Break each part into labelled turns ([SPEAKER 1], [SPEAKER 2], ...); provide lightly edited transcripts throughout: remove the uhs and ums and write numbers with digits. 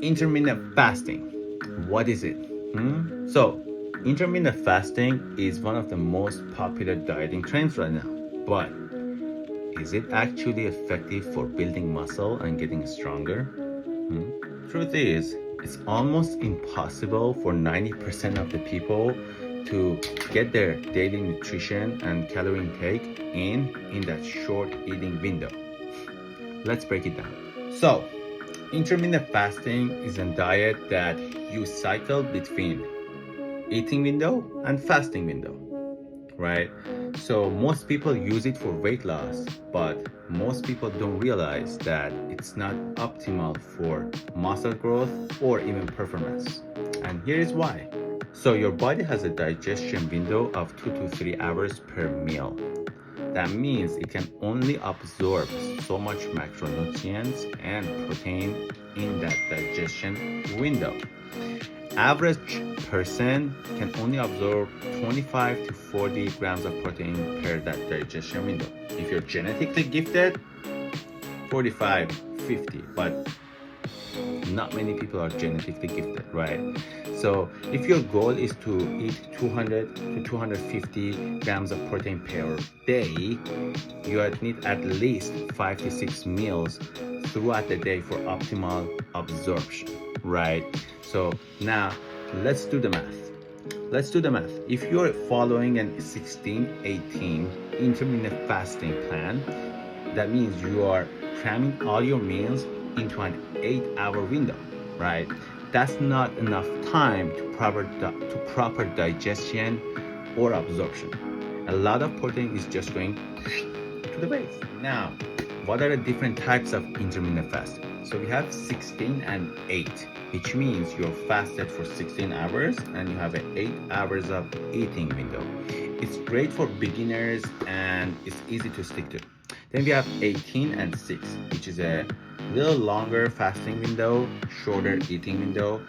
[SPEAKER 1] Intermittent fasting. What is it? So, intermittent fasting is one of the most popular dieting trends right now. But is it actually effective for building muscle and getting stronger? Truth is, it's almost impossible for 90% of the people to get their daily nutrition and calorie intake in that short eating window. Let's break it down. So, intermittent fasting is a diet that you cycle between eating window and fasting window, right? So most people use it for weight loss, but most people don't realize that it's not optimal for muscle growth or even performance. And here is why. So your body has a digestion window of 2 to 3 hours per meal. That means it can only absorb so much macronutrients and protein in that digestion window. Average person can only absorb 25 to 40 grams of protein per that digestion window. If you're genetically gifted, 45, 50, but not many people are genetically gifted, right? So if your goal is to eat 200 to 250 grams of protein per day, you need at least 5 to 6 meals throughout the day for optimal absorption, right? So now let's do the math. If you're following an 16-18 intermittent fasting plan, that means you are cramming all your meals into an 8-hour window, right? That's not enough time to proper digestion or absorption. A lot of protein is just going to the waste. Now, what are the different types of intermittent fasting? So we have 16 and 8, which means you're fasted for 16 hours and you have an 8 hours of eating window. It's great for beginners and it's easy to stick to. Then we have 18 and 6, which is a little longer fasting window, shorter eating window.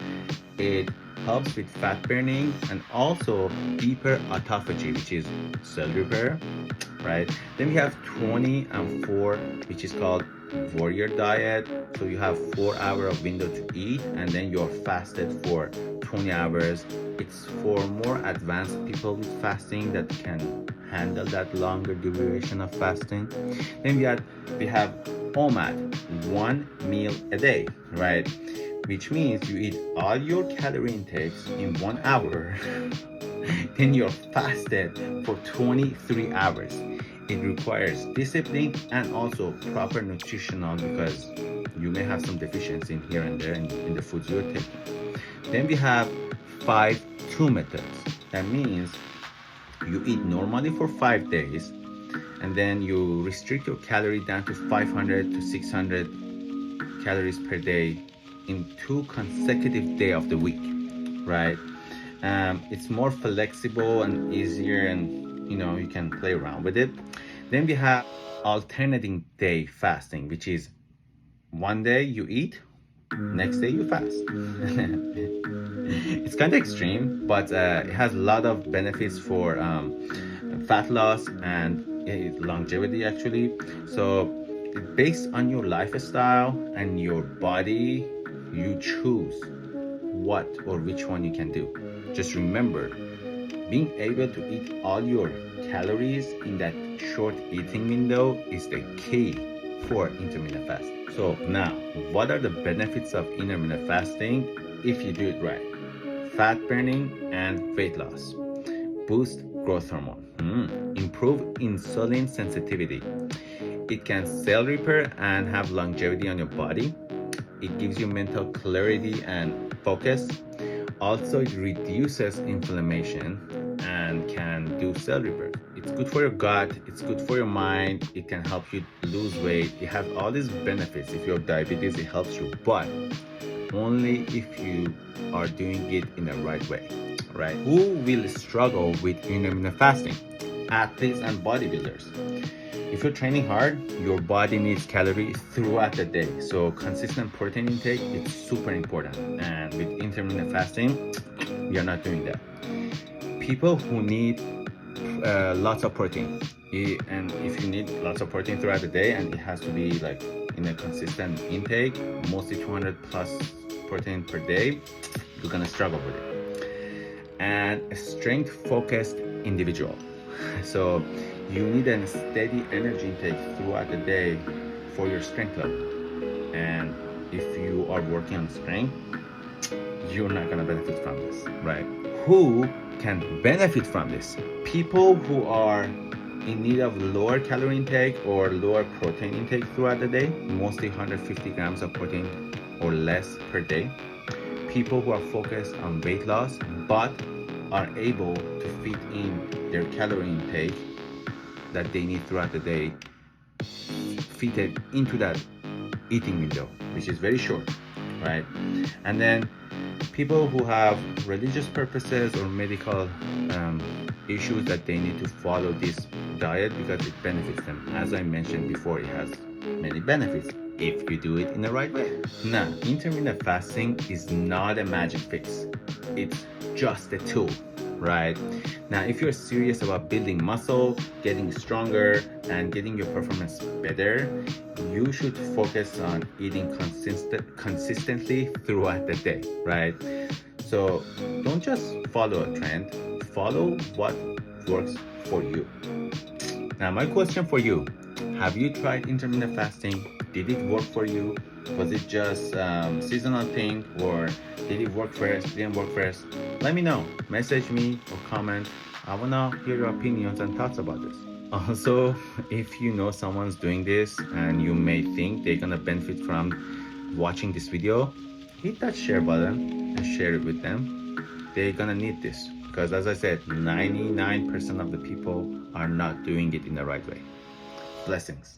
[SPEAKER 1] It helps with fat burning and also deeper autophagy, which is cell repair, right? Then we have 20 and 4, which is called warrior diet. So you have 4 hours of window to eat and then you're fasted for 20 hours. It's for more advanced people with fasting that can handle that longer duration of fasting. Then we have OMAD, 1 meal a day, right? Which means you eat all your calorie intakes in 1 hour. Then you're fasted for 23 hours. It requires discipline and also proper nutritional because you may have some deficiency in here and there in the foods you're taking. Then we have 5-2 methods. That means you eat normally for 5 days and then you restrict your calorie down to 500 to 600 calories per day in 2 consecutive days of the week, right? It's more flexible and easier and you can play around with it. Then we have alternating day fasting, which is one day you eat, next day you fast. It's kind of extreme, but it has a lot of benefits for fat loss and longevity actually. So based on your lifestyle and your body, you choose what or which one you can do. Just remember, being able to eat all your calories in that short eating window is the key for intermittent fasting. So now, what are the benefits of intermittent fasting if you do it right? Fat burning and weight loss. Boost growth hormone. Improve insulin sensitivity. It can cell repair and have longevity on your body. It gives you mental clarity and focus. Also, it reduces inflammation and can do cell repair. It's good for your gut, it's good for your mind, it can help you lose weight. It has all these benefits. If you have diabetes, it helps you, but only if you are doing it in the right way, right? Who will struggle with intermittent fasting? Athletes and bodybuilders. If you're training hard, your body needs calories throughout the day. So consistent protein intake is super important. And with intermittent fasting, we are not doing that. People who need lots of protein, and if you need lots of protein throughout the day, and it has to be like in a consistent intake, mostly 200 plus protein per day, you're gonna struggle with it. And a strength focused individual. So you need a steady energy intake throughout the day for your strength level. And if you are working on strength, you're not gonna benefit from this, right? Who can benefit from this? People who are in need of lower calorie intake or lower protein intake throughout the day, mostly 150 grams of protein or less per day. People who are focused on weight loss but are able to fit in their calorie intake that they need throughout the day, fit it into that eating window, which is very short, right? And then people who have religious purposes or medical issues that they need to follow this diet because it benefits them. As I mentioned before, it has many benefits if you do it in the right way. Now, intermittent fasting is not a magic fix. It's just a tool, right? Now, if you're serious about building muscle, getting stronger, and getting your performance better, you should focus on eating consistently throughout the day, right? So don't just follow a trend, follow what works for you. Now, my question for you, have you tried intermittent fasting? Did it work for you? Was it just seasonal thing, or did it work first, didn't work first? Let me know. Message me or comment. I wanna hear your opinions and thoughts about this. Also, if you know someone's doing this and you may think they're gonna benefit from watching this video, hit that share button and share it with them. They're gonna need this because, as I said, 99% of the people are not doing it in the right way. Blessings.